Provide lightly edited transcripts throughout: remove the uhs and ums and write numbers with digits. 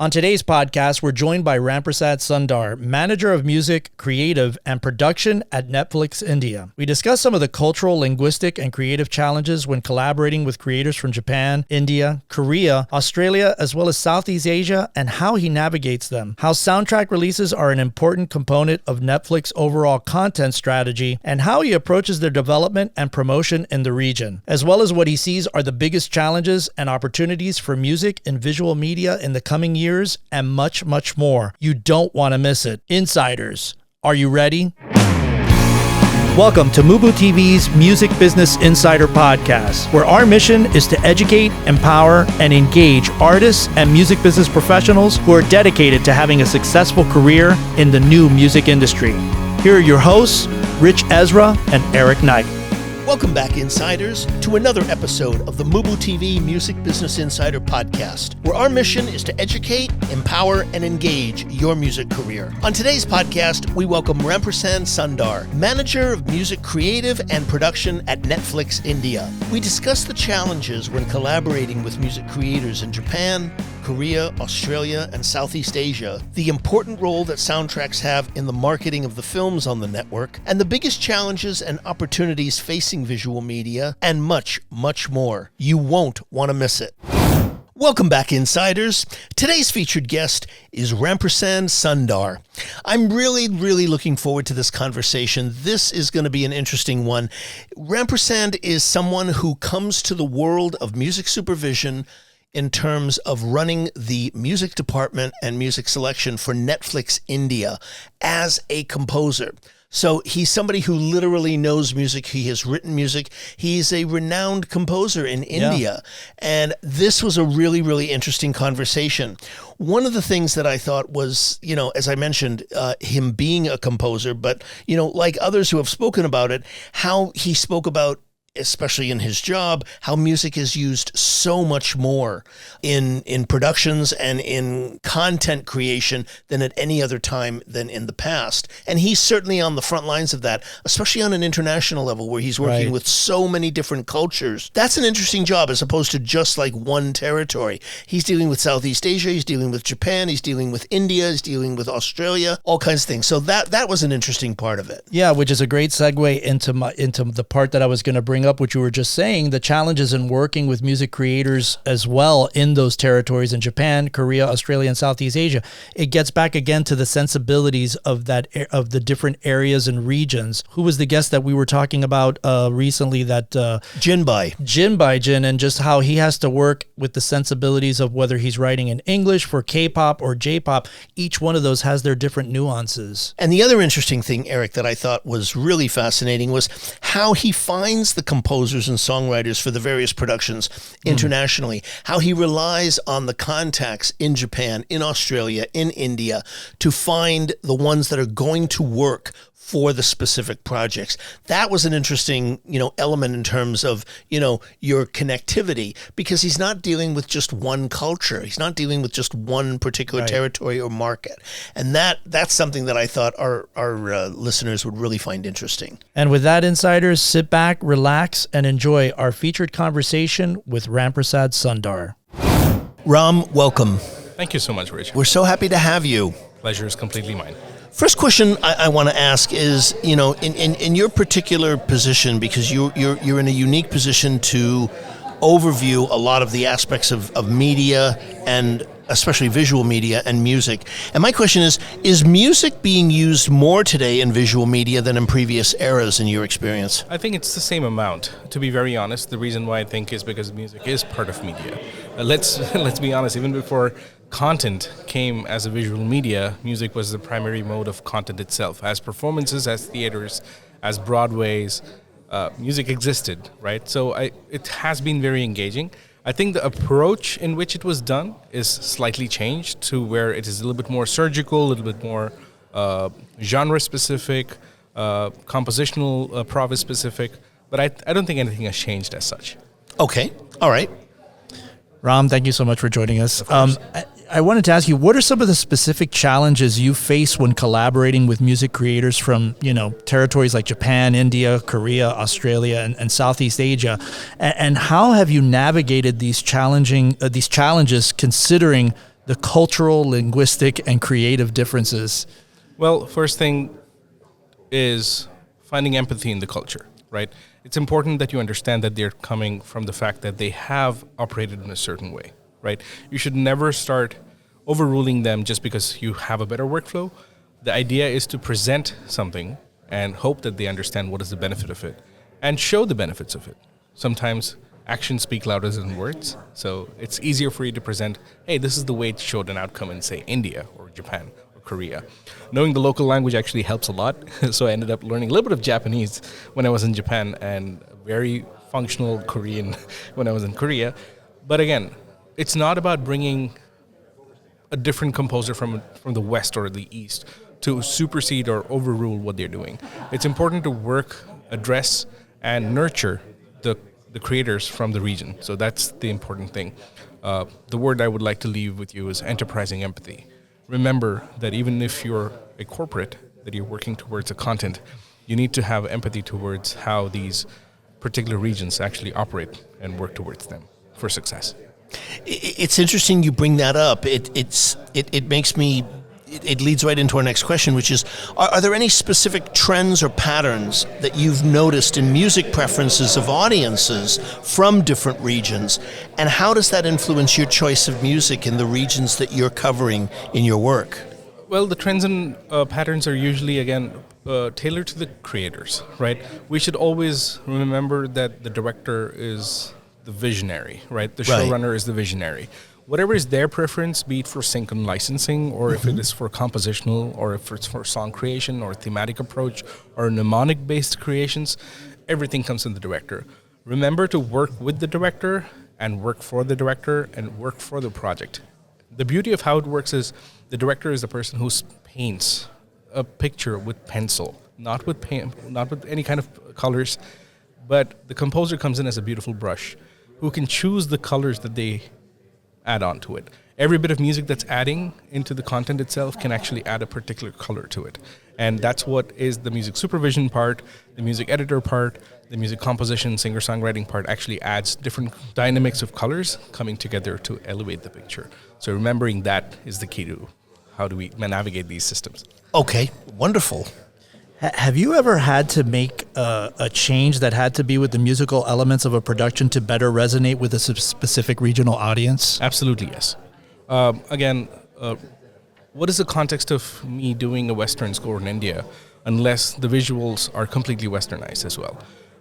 On today's podcast, we're joined by Ramprasad Sundar, Manager of Music, Creative, and Production at Netflix India. We discuss some of the cultural, linguistic, and creative challenges when collaborating with creators from Japan, India, Korea, Australia, as well as Southeast Asia, and how he navigates them. How soundtrack releases are an important component of Netflix' overall content strategy, and how he approaches their development and promotion in the region, as well as what he sees are the biggest challenges and opportunities for music and visual media in the coming years, and much, much more. You don't want to miss it. Insiders, are you ready? Welcome to MUBUTV's Music Business Insider Podcast, where our mission is to educate, empower, and engage artists and music business professionals who are dedicated to having a successful career in the new music industry. Here are your hosts, Ritch, Esra, and Eric Knight. Welcome back, Insiders, to another episode of the MUBUTV Music Business Insider Podcast, where our mission is to educate, empower, and engage your music career. On today's podcast, we welcome Ramprasad Sundar, Manager of Music Creative and Production at Netflix India. We discuss the challenges when collaborating with music creators in Japan, Korea, Australia, and Southeast Asia, the important role that soundtracks have in the marketing of the films on the network, and the biggest challenges and opportunities facing visual media, and much, much more. You won't want to miss it. Welcome back, Insiders. Today's featured guest is Ramprasad Sundar. I'm really looking forward to this conversation. This is going to be an interesting one. Ramprasad is someone who comes to the world of music supervision in terms of running the music department and music selection for Netflix India as a composer. So he's somebody who literally knows music. He has written music. He's a renowned composer in India. And this was a really interesting conversation. One of the things that I thought was, as I mentioned, him being a composer, but, like others who have spoken about it, how he spoke about, especially in his job, how music is used so much more in productions and in content creation than at any other time than in the past. And he's certainly on the front lines of that, especially on an international level where he's working with so many different cultures. That's an interesting job as opposed to just like one territory. He's dealing with Southeast Asia, he's dealing with Japan, he's dealing with India, he's dealing with Australia, all kinds of things. So that was an interesting part of it. Yeah, which is a great segue into the part that I was going to bring up, which you were just saying, the challenges in working with music creators as well in those territories in Japan, Korea, Australia, and Southeast Asia. It gets back again to the sensibilities of the different areas and regions. Who was the guest that we were talking about recently? That Jin, and just how he has to work with the sensibilities of whether he's writing in English for K-pop or J-pop. Each one of those has their different nuances. And the other interesting thing, Eric, that I thought was really fascinating was how he finds the composers and songwriters for the various productions internationally, how he relies on the contacts in Japan, in Australia, in India to find the ones that are going to work for the specific projects. That was an interesting, element in terms of, your connectivity, because he's not dealing with just one culture. He's not dealing with just one particular territory or market. And that's something that I thought our listeners would really find interesting. And with that, Insiders, sit back, relax, and enjoy our featured conversation with Ramprasad Sundar. Ram, welcome. Thank you so much, Rich. We're so happy to have you. Pleasure is completely mine. First question I want to ask is, in your particular position, because you're in a unique position to overview a lot of the aspects of media and especially visual media and music. And my question is music being used more today in visual media than in previous eras in your experience? I think it's the same amount. To be very honest, the reason why I think is because music is part of media. Let's be honest, even before content came as a visual media, music was the primary mode of content itself. As performances, as theaters, as Broadways, music existed, right? So it has been very engaging. I think the approach in which it was done is slightly changed to where it is a little bit more surgical, a little bit more genre-specific, compositional prowess-specific, but I don't think anything has changed as such. Okay, all right. Ram, thank you so much for joining us. I wanted to ask you, what are some of the specific challenges you face when collaborating with music creators from, territories like Japan, India, Korea, Australia, and Southeast Asia? And how have you navigated these challenges considering the cultural, linguistic, and creative differences? Well, first thing is finding empathy in the culture, right? It's important that you understand that they're coming from the fact that they have operated in a certain way, right? You should never start overruling them just because you have a better workflow. The idea is to present something and hope that they understand what is the benefit of it and show the benefits of it. Sometimes actions speak louder than words, so it's easier for you to present, hey, this is the way it showed an outcome in, say, India or Japan or Korea. Knowing the local language actually helps a lot, so I ended up learning a little bit of Japanese when I was in Japan and very functional Korean when I was in Korea. But again, it's not about bringing a different composer from the West or the East to supersede or overrule what they're doing. It's important to work, address, and nurture the creators from the region. So that's the important thing. The word I would like to leave with you is enterprising empathy. Remember that even if you're a corporate, that you're working towards a content, you need to have empathy towards how these particular regions actually operate and work towards them for success. It's interesting you bring that up. It makes me. It leads right into our next question, which is: Are there any specific trends or patterns that you've noticed in music preferences of audiences from different regions, and how does that influence your choice of music in the regions that you're covering in your work? Well, the trends and patterns are usually, again, tailored to the creators, right? We should always remember that the director is the visionary, right? The showrunner is the visionary. Whatever is their preference, be it for sync and licensing, or if it is for compositional, or if it's for song creation, or thematic approach, or mnemonic-based creations, everything comes from the director. Remember to work with the director, and work for the director, and work for the project. The beauty of how it works is the director is the person who paints a picture with pencil, not with any kind of colors, but the composer comes in as a beautiful brush, who can choose the colors that they add on to it. Every bit of music that's adding into the content itself can actually add a particular color to it. And that's what is the music supervision part, the music editor part, the music composition, singer-songwriting part actually adds different dynamics of colors coming together to elevate the picture. So remembering that is the key to how do we navigate these systems. Okay, wonderful. Have you ever had to make a change that had to be with the musical elements of a production to better resonate with a specific regional audience? Absolutely, yes. Again, what is the context of me doing a Western score in India unless the visuals are completely Westernized as well?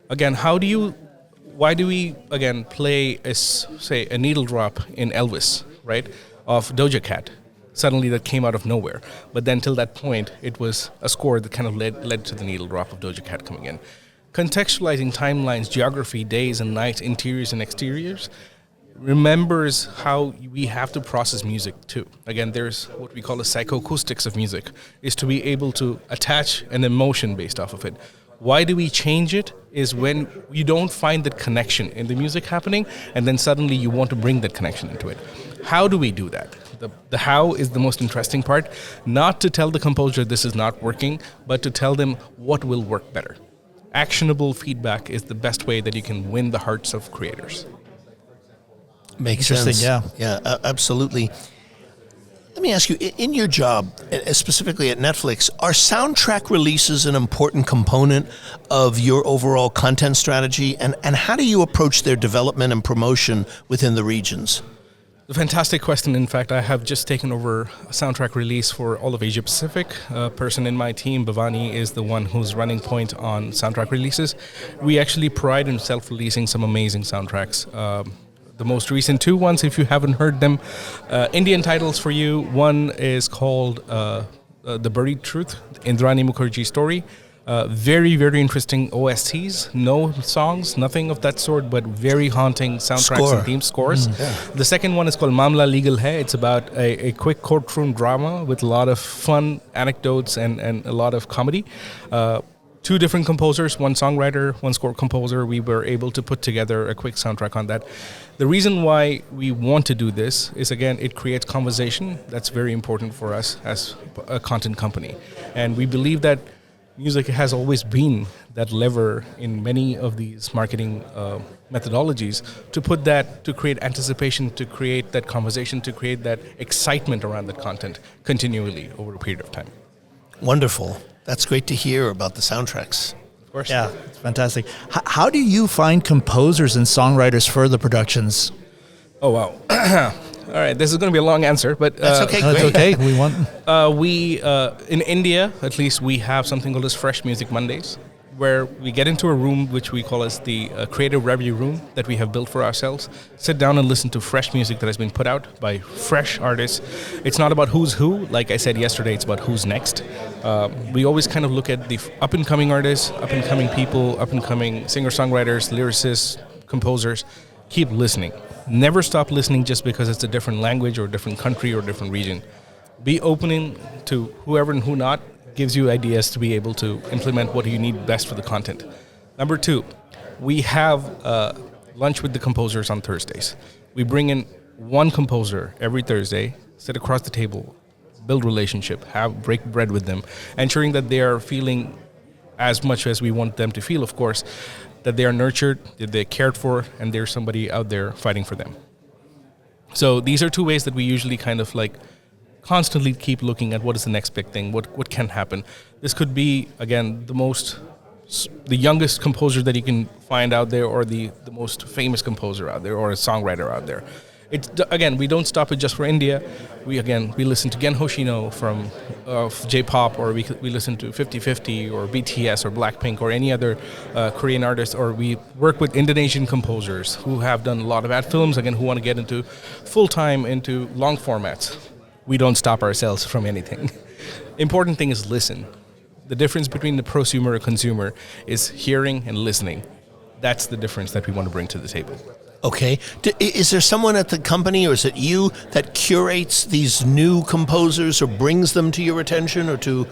Again, why do we, again, play, say, a needle drop in Elvis, right, of Doja Cat? Suddenly that came out of nowhere. But then till that point, it was a score that kind of led to the needle drop of Doja Cat coming in. Contextualizing timelines, geography, days and nights, interiors and exteriors, remembers how we have to process music too. Again, there's what we call the psychoacoustics of music, is to be able to attach an emotion based off of it. Why do we change it is when you don't find that connection in the music happening, and then suddenly you want to bring that connection into it. How do we do that? The how is the most interesting part. Not to tell the composer this is not working, but to tell them what will work better. Actionable feedback is the best way that you can win the hearts of creators. Makes Interesting, sense. Yeah, absolutely. Let me ask you, in your job, specifically at Netflix, are soundtrack releases an important component of your overall content strategy? And how do you approach their development and promotion within the regions? A fantastic question. In fact, I have just taken over a soundtrack release for all of Asia Pacific. A person in my team, Bhavani, is the one who's running point on soundtrack releases. We actually pride in self-releasing some amazing soundtracks. The most recent two ones, if you haven't heard them, Indian titles for you. One is called The Buried Truth, Indrani Mukherjee story. Very, very interesting OSTs. No songs, nothing of that sort, but very haunting soundtracks and theme scores. The second one is called Mamla Legal Hai. It's about a quick courtroom drama with a lot of fun anecdotes and a lot of comedy. Two different composers, one songwriter, one score composer. We were able to put together a quick soundtrack on that. The reason why we want to do this is, again, it creates conversation. That's very important for us as a content company. And we believe that music has always been that lever in many of these marketing methodologies to put that, to create anticipation, to create that conversation, to create that excitement around that content continually over a period of time. Wonderful. That's great to hear about the soundtracks. Of course. Yeah, it's fantastic. How do you find composers and songwriters for the productions? Oh, wow. All right, this is going to be a long answer, but That's okay. That's Great. okay. We want. we in India, at least, we have something called as Fresh Music Mondays, where we get into a room which we call as the creative review room that we have built for ourselves. Sit down and listen to fresh music that has been put out by fresh artists. It's not about who's who. Like I said yesterday, it's about who's next. We always kind of look at the up-and-coming artists, up-and-coming people, up-and-coming singer-songwriters, lyricists, composers. Keep listening. Never stop listening just because it's a different language or a different country or a different region. Be open to whoever and who not gives you ideas to be able to implement what you need best for the content. Number 2, we have lunch with the composers on Thursdays. We bring in one composer every Thursday, sit across the table, build relationship, break bread with them, ensuring that they are feeling as much as we want them to feel, of course, that they are nurtured, that they're cared for, and there's somebody out there fighting for them. So these are 2 ways that we usually kind of like constantly keep looking at what is the next big thing, what can happen. This could be, again, the youngest composer that you can find out there, or the most famous composer out there, or a songwriter out there. It's, again, we don't stop it just for India. We listen to Gen Hoshino from J-pop, or we listen to 50/50 or BTS or Blackpink or any other Korean artist, or we work with Indonesian composers who have done a lot of ad films, again, who want to get into full-time, into long formats. We don't stop ourselves from anything. Important thing is listen. The difference between the prosumer and consumer is hearing and listening. That's the difference that we want to bring to the table. Okay. Is there someone at the company, or is it you, that curates these new composers or brings them to your attention, or to...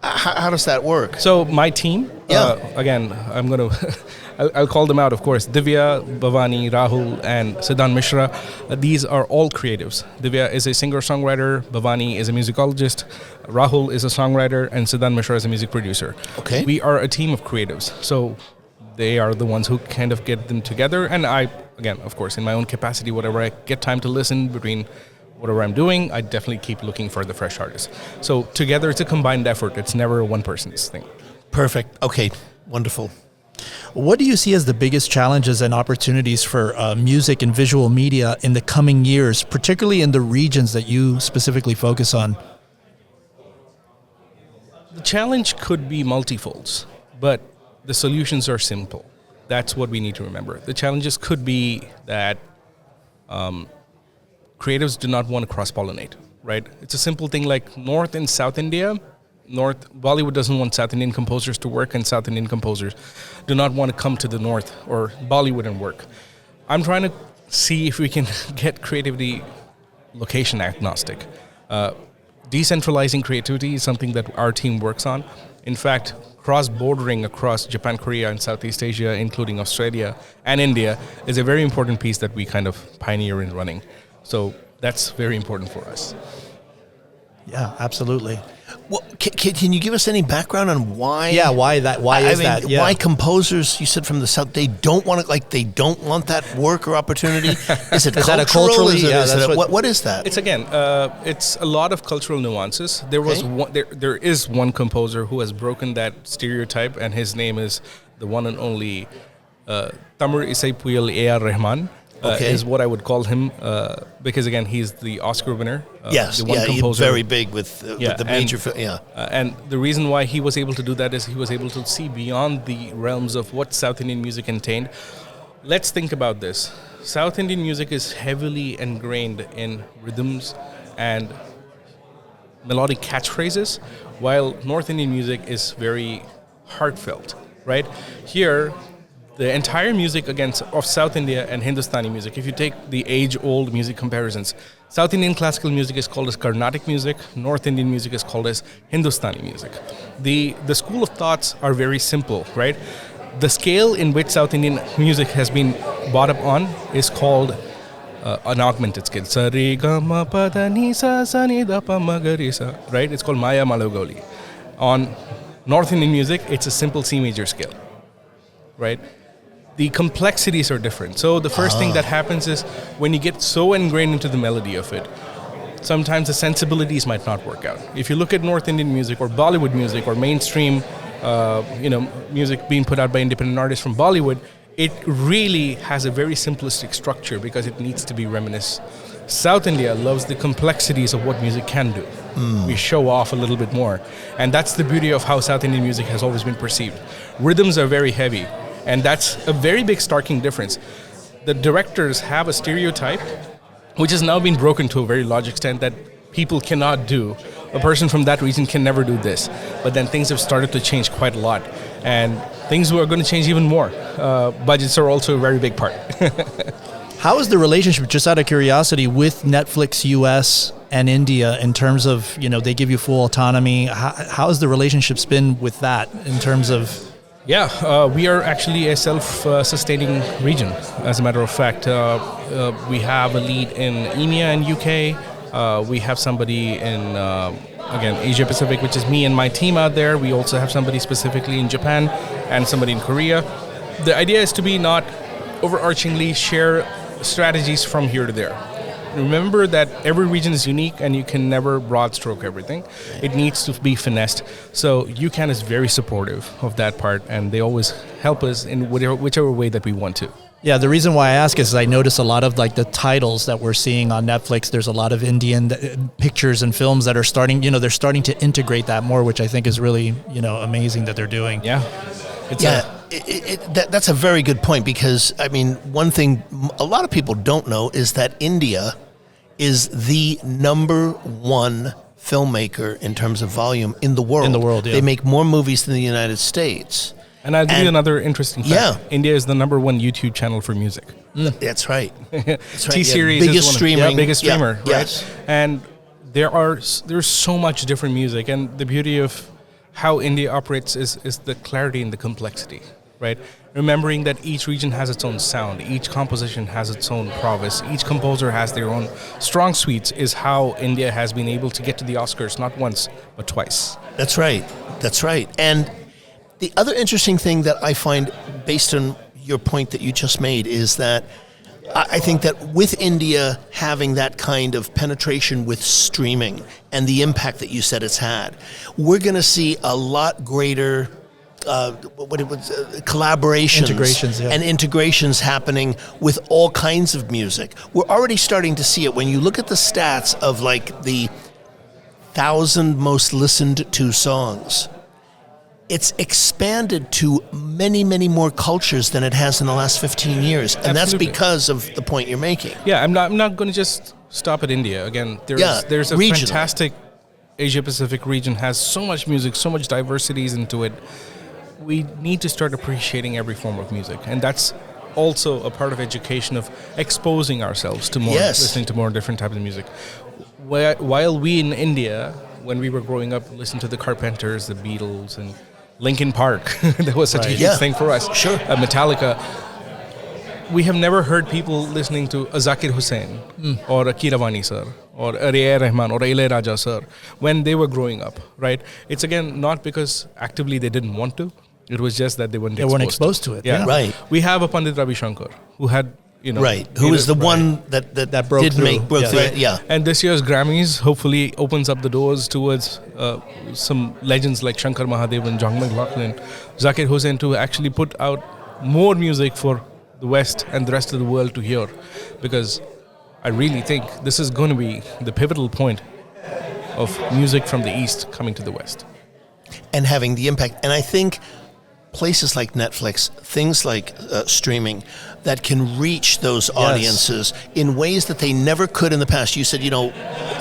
How does that work? So my team, again, I'm going to... I'll call them out, of course. Divya, Bhavani, Rahul, and Siddhan Mishra. These are all creatives. Divya is a singer-songwriter. Bhavani is a musicologist. Rahul is a songwriter. And Siddhan Mishra is a music producer. Okay. We are a team of creatives. So they are the ones who kind of get them together. And I, again, of course, in my own capacity, whatever I get time to listen between whatever I'm doing, I definitely keep looking for the fresh artists. So together, it's a combined effort. It's never a one-person's thing. Perfect. Okay. Wonderful. What do you see as the biggest challenges and opportunities for music and visual media in the coming years, particularly in the regions that you specifically focus on? The challenge could be multifolds, but the solutions are simple. That's what we need to remember. The challenges could be that creatives do not want to cross-pollinate, right? It's a simple thing like North and South India. Bollywood doesn't want South Indian composers to work, and South Indian composers do not want to come to the North or Bollywood and work. I'm trying to see if we can get creativity location agnostic. Decentralizing creativity is something that our team works on. In fact, cross-bordering across Japan, Korea, and Southeast Asia, including Australia and India, is a very important piece that we kind of pioneer in running. So that's very important for us. Yeah, absolutely. Well, can you give us any background on why? Yeah, why that? Why is that? Yeah. Why composers? You said from the South, they don't want it. They don't want that work or opportunity. Is it Is that a cultural? culturally? What is that? It's it's a lot of cultural nuances. There is one composer who has broken that stereotype, and his name is the one and only Tamil Isai Puyal A.R. Rahman. Is what I would call him, because again, he's the Oscar winner. Yes, the one he's very big with the major. And the reason why he was able to do that is he was able to see beyond the realms of what South Indian music contained. Let's think about this. South Indian music is heavily ingrained in rhythms and melodic catchphrases, while North Indian music is very heartfelt, right? Here, the entire music of South India and Hindustani music, if you take the age-old music comparisons, South Indian classical music is called as Carnatic music, North Indian music is called as Hindustani music. The school of thoughts are very simple, right? The scale in which South Indian music has been brought up on is called an augmented scale. Sa-re, ga-ma, pa-da-ni-sa, sa-ni-da-pa-ma-ga-ri-sa, right? It's called Maya Malagoli. On North Indian music, it's a simple C major scale, right? The complexities are different. So the first thing that happens is when you get so ingrained into the melody of it, sometimes the sensibilities might not work out. If you look at North Indian music or Bollywood music or mainstream, music being put out by independent artists from Bollywood, it really has a very simplistic structure because it needs to be reminiscent. South India loves the complexities of what music can do. We show off a little bit more. And that's the beauty of how South Indian music has always been perceived. Rhythms are very heavy, and that's a very big starking difference. The directors have a stereotype, which has now been broken to a very large extent, that people cannot do. A person from that region can never do this. But then things have started to change quite a lot. And things are going to change even more. Budgets are also a very big part. How is the relationship, just out of curiosity, with Netflix US and India in terms of, they give you full autonomy? How has the relationship been with that in terms of... Yeah, we are actually a self-sustaining region, as a matter of fact. We have a lead in EMEA and UK. We have somebody in, again, Asia-Pacific, which is me and my team out there. We also have somebody specifically in Japan and somebody in Korea. The idea is to be not overarchingly share strategies from here to there. Remember that every region is unique and you can never broad stroke everything. It needs to be finessed. So UCAN is very supportive of that part, and they always help us in whichever way that we want to. Yeah, the reason why I ask is I notice a lot of the titles that we're seeing on Netflix. There's a lot of Indian pictures and films that are starting, they're starting to integrate that more, which I think is really, amazing that they're doing. Yeah. That's a very good point, because, one thing a lot of people don't know is that India is the number one filmmaker in terms of volume in the world. In the world, yeah. They make more movies than the United States. And I'll give you another interesting fact. Yeah. India is the number one YouTube channel for music. That's right. That's right. T-Series biggest is streaming. biggest streamer, right? Yes. And there's so much different music, and the beauty of how India operates is the clarity and the complexity, right? Remembering that each region has its own sound, each composition has its own prowess, each composer has their own strong suites, is how India has been able to get to the Oscars not once, but twice. That's right. That's right. And the other interesting thing that I find, based on your point that you just made, is that I think that with India having that kind of penetration with streaming and the impact that you said it's had, we're going to see a lot greater collaborations yeah. and integrations happening with all kinds of music. We're already starting to see it when you look at the stats of the 1,000 most listened to songs. It's expanded to many, many more cultures than it has in the last 15 years. And Absolutely. That's because of the point you're making. Yeah, I'm not going to just stop at India. Again, there's a regional. fantastic Asia-Pacific region, has so much music, so much diversities into it. We need to start appreciating every form of music. And that's also a part of education, of exposing ourselves to more, listening to more different types of music. While we in India, when we were growing up, listened to the Carpenters, the Beatles, and Linkin Park, that was such a huge thing for us. Sure. Metallica. We have never heard people listening to Zakir Hussain or Keeravani sir or A.R. Rahman or Ilaiyaraaja sir when they were growing up, right? It's again not because actively they didn't want to. It was just that they weren't exposed to it. Yeah. Right. We have a Pandit Ravi Shankar who had, who was the one that broke through. Yeah. And this year's Grammys hopefully opens up the doors towards some legends like Shankar Mahadev and John McLaughlin, Zakir Hussain, to actually put out more music for the West and the rest of the world to hear, because I really think this is going to be the pivotal point of music from the East coming to the West. And having the impact. And I think places like Netflix, things like streaming, that can reach those audiences in ways that they never could in the past. You said,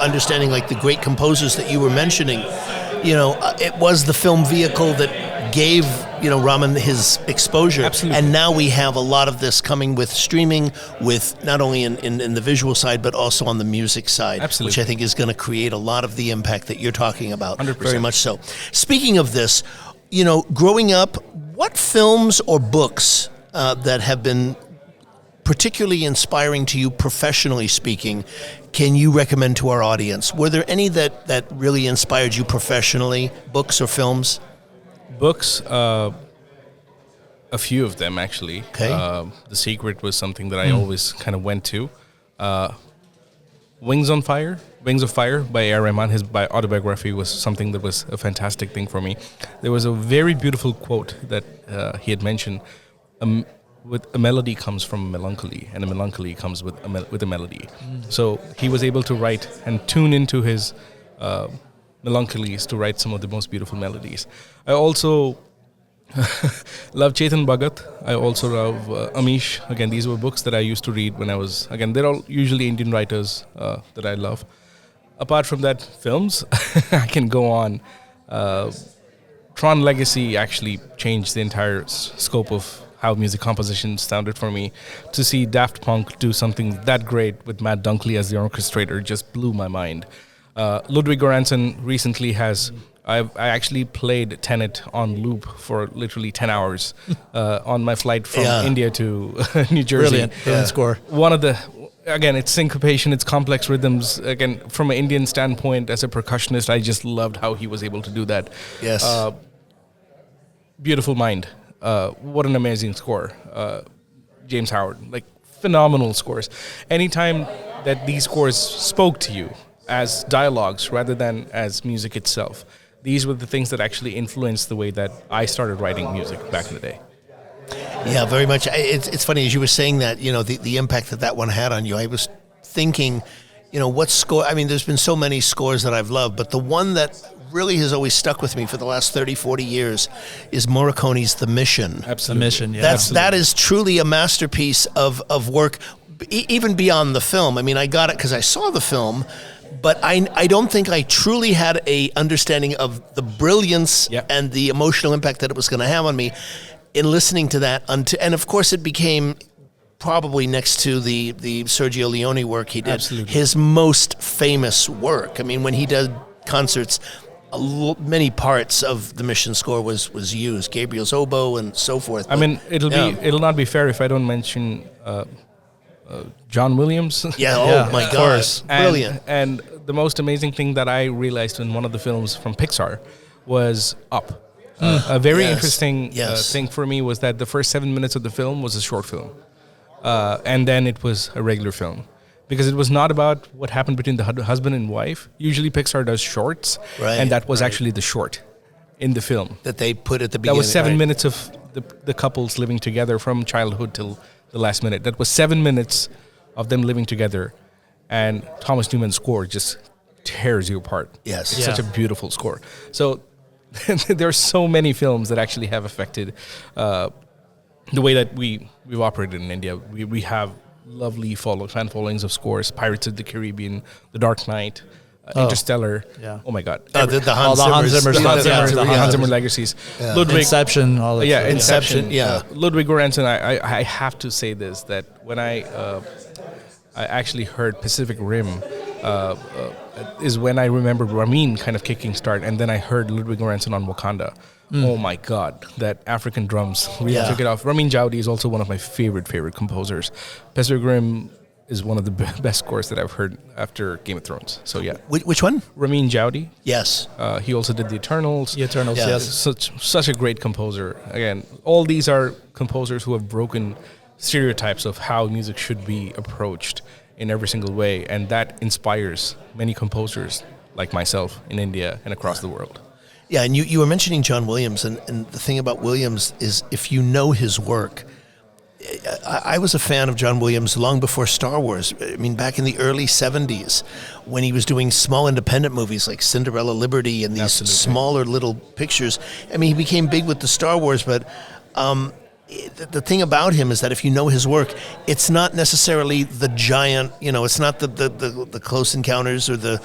understanding the great composers that you were mentioning, it was the film vehicle that gave, Raman his exposure. Absolutely. And now we have a lot of this coming with streaming, with not only in the visual side, but also on the music side. Absolutely. Which I think is going to create a lot of the impact that you're talking about. 100%. Very much so. Speaking of this, growing up, what films or books that have been particularly inspiring to you professionally speaking can you recommend to our audience? Were there any that really inspired you professionally, books or films? Books, a few of them actually. Okay. The Secret was something that I always kind of went to. Wings of Fire by A.R. Rahman, his autobiography was something that was a fantastic thing for me. There was a very beautiful quote that he had mentioned. With a melody comes from melancholy, and a melancholy comes with a melody. So he was able to write and tune into his melancholies to write some of the most beautiful melodies. I also love Chetan Bhagat. I also love Amish. Again, these were books that I used to read when I was... Again, they're all usually Indian writers that I love. Apart from that, films, I can go on. Tron Legacy actually changed the entire scope of how music composition sounded for me. To see Daft Punk do something that great with Matt Dunkley as the orchestrator just blew my mind. Ludwig Göransson recently has... I actually played Tenet on loop for literally 10 hours on my flight from India to New Jersey. Brilliant score. One of the... Again, it's syncopation, it's complex rhythms. Again, from an Indian standpoint, as a percussionist, I just loved how he was able to do that. Yes. Beautiful Mind. What an amazing score. James Howard. Like, phenomenal scores. Anytime that these scores spoke to you as dialogues rather than as music itself, these were the things that actually influenced the way that I started writing music back in the day. Yeah, very much. It's funny, as you were saying that, the impact that one had on you, I was thinking, what score... I mean, there's been so many scores that I've loved, but the one that really has always stuck with me for the last 30, 40 years is Morricone's The Mission. Absolutely. The Mission, yeah. That is truly a masterpiece of work, even beyond the film. I mean, I got it because I saw the film, but I don't think I truly had a understanding of the brilliance and the emotional impact that it was going to have on me in listening to that. And of course, it became probably next to the Sergio Leone work he did, his most famous work. I mean, when he did concerts, many parts of the Mission score was used, Gabriel's oboe and so forth. I mean, it'll not be fair if I don't mention John Williams. Oh my gosh, brilliant. And the most amazing thing that I realized in one of the films from Pixar was Up. A very interesting thing for me was that the first 7 minutes of the film was a short film. And then it was a regular film. Because it was not about what happened between the husband and wife. Usually Pixar does shorts, and that was actually the short in the film. That they put at the beginning. That was 7 minutes of the couples living together from childhood till the last minute. That was 7 minutes of them living together. And Thomas Newman's score just tears you apart. Yes. It's such a beautiful score. So there are so many films that actually have affected the way that we've operated in India. We have lovely fan followings of scores: Pirates of the Caribbean, The Dark Knight, Interstellar. Yeah. Oh my God. The Hans Zimmer legacies. Yeah. Ludwig, Inception. All that stuff. Inception. Yeah. Ludwig Göransson. I have to say this, that when I actually heard Pacific Rim, is when I remembered Ramin kind of kicking start, and then I heard Ludwig Göransson on Wakanda. Oh my God, that African drums really took it off. Ramin Djawadi is also one of my favorite composers. Pacific Rim is one of the best scores that I've heard after Game of Thrones. So yeah. Which one? Ramin Djawadi. Yes. He also did The Eternals. Yes. Such a great composer. Again, all these are composers who have broken stereotypes of how music should be approached in every single way, and that inspires many composers like myself in India and across the world. Yeah, and you were mentioning John Williams, and the thing about Williams is if you know his work, I was a fan of John Williams long before Star Wars. I mean, back in the early 70s, when he was doing small independent movies like Cinderella Liberty and these smaller little pictures. I mean, he became big with the Star Wars, but the thing about him is that if you know his work, it's not necessarily the giant, it's not the Close Encounters or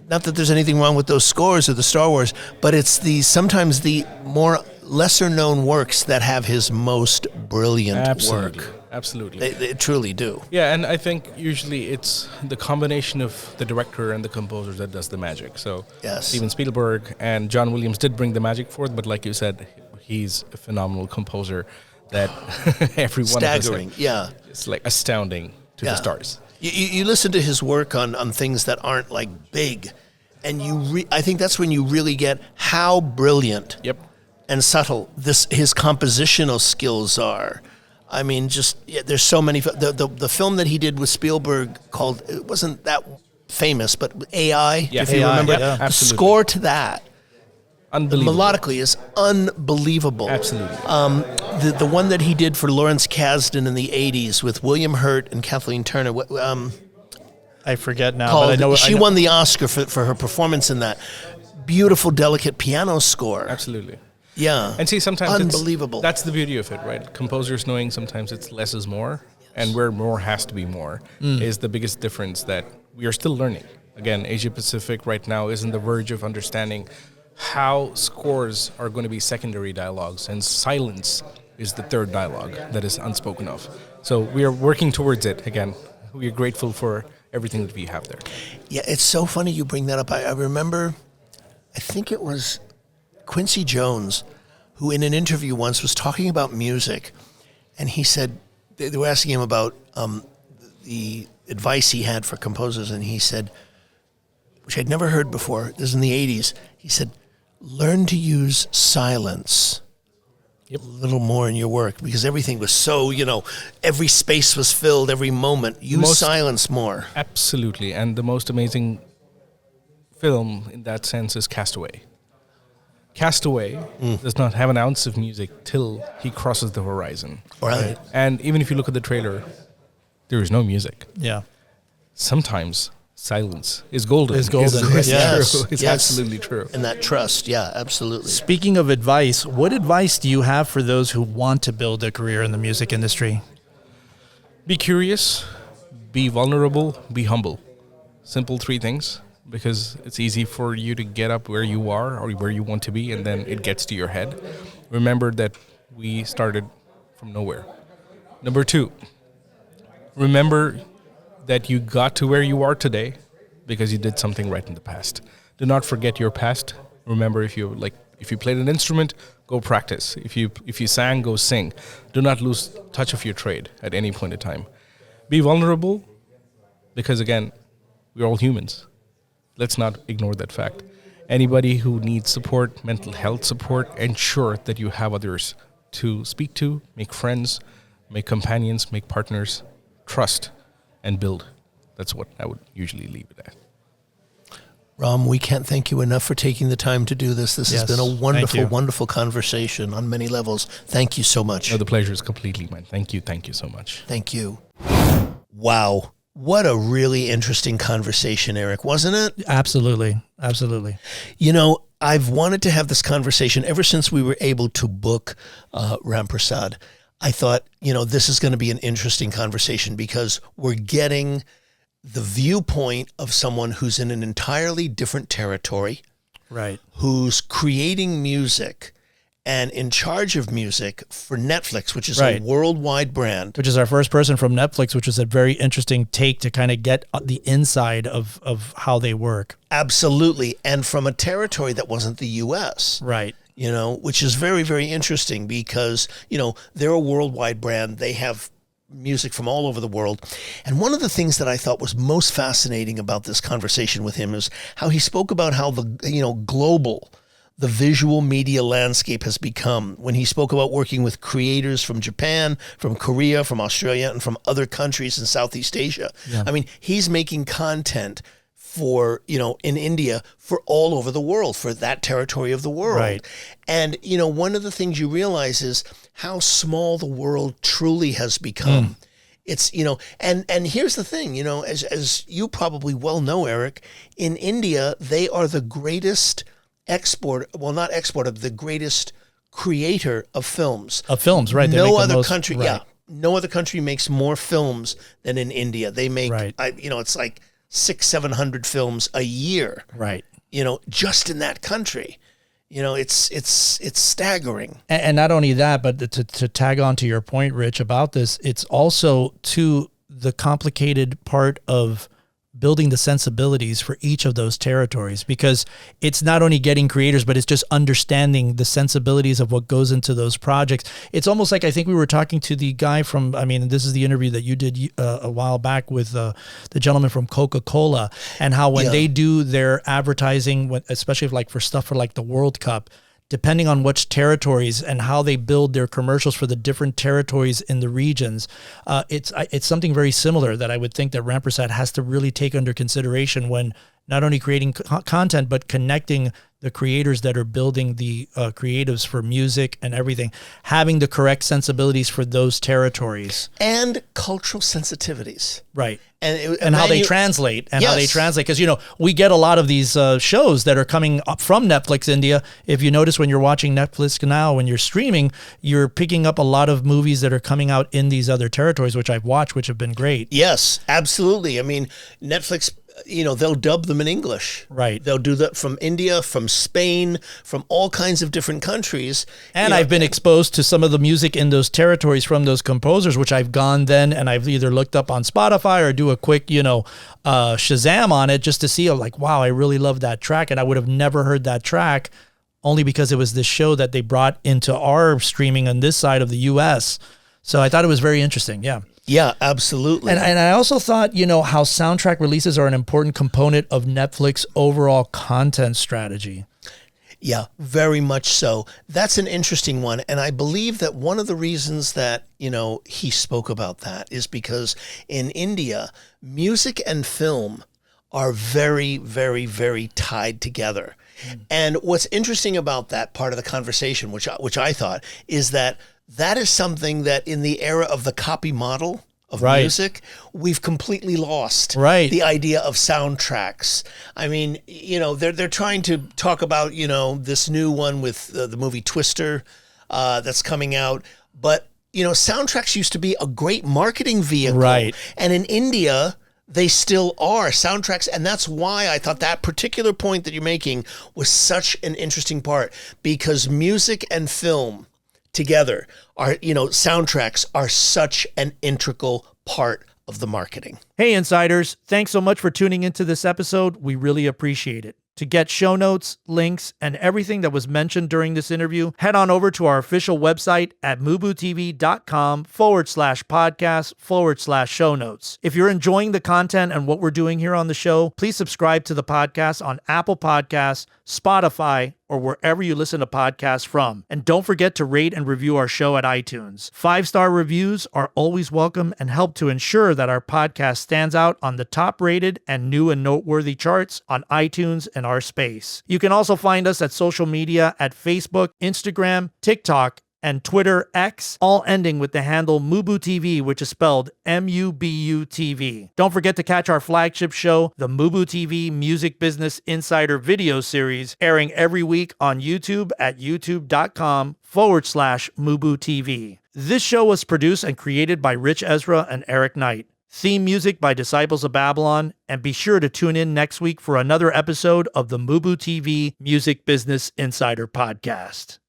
not that there's anything wrong with those scores or the Star Wars, but it's sometimes the more lesser known works that have his most brilliant work. Absolutely. They truly do. Yeah, and I think usually it's the combination of the director and the composer that does the magic. So Steven Spielberg and John Williams did bring the magic forth, but like you said, he's a phenomenal composer that every one of us, it's like astounding to the stars. You listen to his work on things that aren't like big, and I think that's when you really get how brilliant and subtle his compositional skills are. I mean, there's so many. The film that he did with Spielberg called, it wasn't that famous, but AI, if you remember. Yeah. The score to that, Unbelievable. melodically, is unbelievable. Absolutely. The one that he did for Lawrence Kasdan in the 80s with William Hurt and Kathleen Turner, I forget now, called, but I know she won the Oscar for her performance in that. Beautiful, delicate piano score. Absolutely. Yeah. And see, sometimes unbelievable. That's the beauty of it, right? Composers knowing sometimes it's less is more, and where more has to be more is the biggest difference that we are still learning. Again, Asia Pacific right now is on the verge of understanding how scores are going to be secondary dialogues, and silence is the third dialogue that is unspoken of. So we are working towards it. Again, we are grateful for everything that we have there. Yeah, it's so funny you bring that up. I remember, I think it was Quincy Jones, who in an interview once was talking about music, and he said, they were asking him about the advice he had for composers, and he said, which I'd never heard before, this is in the 80s, he said, learn to use silence a little more in your work, because everything was so, every space was filled, every moment. Use silence more. Absolutely. And the most amazing film in that sense is Castaway. Castaway does not have an ounce of music till he crosses the horizon. Right. And even if you look at the trailer, there is no music. Yeah. Sometimes silence is golden. Is golden. It's Yes. true. It's Yes. absolutely true. And that trust, yeah, absolutely. Speaking of advice, what advice do you have for those who want to build a career in the music industry? Be curious, be vulnerable, be humble. Simple three things, because it's easy for you to get up where you are or where you want to be, and then it gets to your head. Remember that we started from nowhere. Number two, remember that you got to where you are today because you did something right in the past. Do not forget your past. Remember, if you played an instrument, go practice. If you sang, go sing. Do not lose touch of your trade at any point in time. Be vulnerable, because again, we're all humans. Let's not ignore that fact. Anybody who needs support, mental health support, ensure that you have others to speak to, make friends, make companions, make partners, trust, and build. That's what I would usually leave it at. Ram, we can't thank you enough for taking the time to do this. This has been a wonderful, wonderful conversation on many levels. Thank you so much. No, the pleasure is completely mine. Thank you so much. Thank you. Wow. What a really interesting conversation, Eric, wasn't it? Absolutely. Absolutely. I've wanted to have this conversation ever since we were able to book Ramprasad. I thought, this is going to be an interesting conversation because we're getting the viewpoint of someone who's in an entirely different territory, right? Who's creating music and in charge of music for Netflix, which is a worldwide brand. Which is our first person from Netflix, which is a very interesting take to kind of get the inside of how they work. Absolutely. And from a territory that wasn't the U.S. Right. Which is very, very interesting because, they're a worldwide brand. They have music from all over the world. And one of the things that I thought was most fascinating about this conversation with him is how he spoke about how the visual media landscape has become when he spoke about working with creators from Japan, from Korea, from Australia, and from other countries in Southeast Asia. Yeah. I mean, he's making content for, in India, for all over the world, for that territory of the world. Right. And, one of the things you realize is how small the world truly has become. It's, and here's the thing, as you probably well know, Eric, in India, they are the greatest the greatest creator of films. Of films, right. No other country, no other country makes more films than in India. They make, it's like 600-700 films a year. Right. Just in that country. It's staggering. And not only that, but to tag on to your point, Ritch, about this, it's also to the complicated part of building the sensibilities for each of those territories, because it's not only getting creators, but it's just understanding the sensibilities of what goes into those projects. It's almost like, I think we were talking to the guy from, this is the interview that you did a while back with the gentleman from Coca-Cola, and how when they do their advertising, especially for stuff for like the World Cup, depending on which territories and how they build their commercials for the different territories in the regions, it's something very similar that I would think that Ramprasad has to really take under consideration when not only creating content, but connecting the creators that are building the creatives for music and everything, having the correct sensibilities for those territories. And cultural sensitivities. Right. And how they translate and Yes. how they translate. Because, we get a lot of these shows that are coming up from Netflix India. If you notice when you're watching Netflix now, when you're streaming, you're picking up a lot of movies that are coming out in these other territories, which I've watched, which have been great. Yes, absolutely. I mean, Netflix, they'll dub them in English. Right. They'll do that from India, from Spain, from all kinds of different countries. And I've been exposed to some of the music in those territories from those composers, which I've gone then and I've either looked up on Spotify or do a quick, Shazam on it just to see, like, wow, I really love that track. And I would have never heard that track only because it was this show that they brought into our streaming on this side of the US. So I thought it was very interesting. Yeah. Yeah, absolutely. And I also thought, how soundtrack releases are an important component of Netflix overall content strategy. Yeah, very much so. That's an interesting one. And I believe that one of the reasons that, he spoke about that is because in India, music and film are very, very, very tied together. And what's interesting about that part of the conversation, which I thought, is that is something that in the era of the copy model of music, we've completely lost. Right. The idea of soundtracks. I mean, they're trying to talk about, this new one with the movie Twister that's coming out. But, soundtracks used to be a great marketing vehicle. Right. And in India, they still are soundtracks. And that's why I thought that particular point that you're making was such an interesting part, because music and film together are, soundtracks are such an integral part of the marketing. Hey, insiders, thanks so much for tuning into this episode. We really appreciate it. To get show notes, links, and everything that was mentioned during this interview, head on over to our official website at MUBUTV.com/podcast/show notes. If you're enjoying the content and what we're doing here on the show, please subscribe to the podcast on Apple Podcasts, Spotify, or wherever you listen to podcasts from. And don't forget to rate and review our show at iTunes. 5-star reviews are always welcome and help to ensure that our podcast stands out on the top-rated and new and noteworthy charts on iTunes and our space. You can also find us at social media at Facebook, Instagram, TikTok, and Twitter X, all ending with the handle MUBUTV, which is spelled MUBUTV. Don't forget to catch our flagship show, the MUBUTV Music Business Insider video series, airing every week on YouTube at youtube.com/MUBUTV. This show was produced and created by Ritch, Esra, and Eric Knight. Theme music by Disciples of Babylon, and be sure to tune in next week for another episode of the MUBUTV Music Business Insider Podcast.